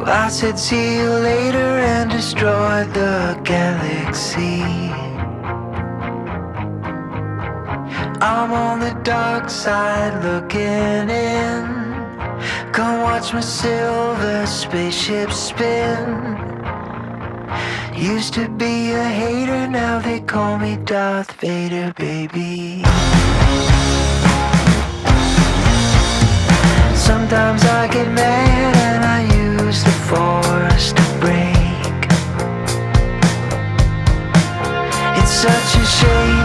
I said see you later and destroyed the galaxy. I'm on the dark side looking in. Come watch my silver spaceship spin. Used to be a hater, now they call me Darth Vader, baby. Sometimes I get mad and I use the force to break. It's such a shame